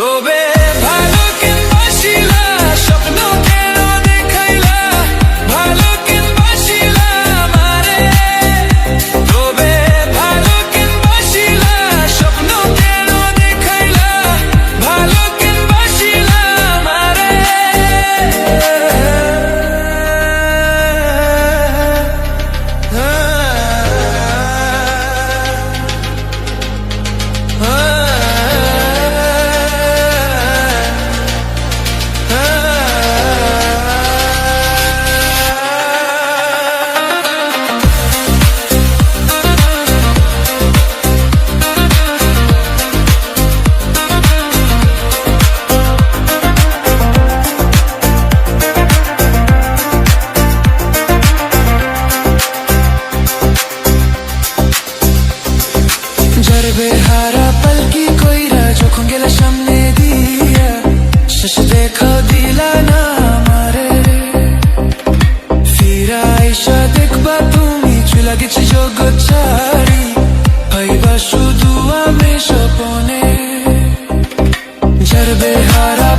তবে ভালো কেনবাসিলা স্বপ্ন কেন দেখাইলা ভালো কেনবাসিলা আমারে তবে ভালো কেনবাসিলা স্বপ্ন কেন দেখাইলা ভালো কেনবাসিলা আমারে বেহারা পালকি কইরা যখন গেলা সামনে দিয়া শেষ দেখা দিলা না আমারে ফিরা আইসা দেখবা তুমি চুলা গেছি জগৎ ছাড়ি ভাইবা শুধু আমি স্বপনে যার বেহারা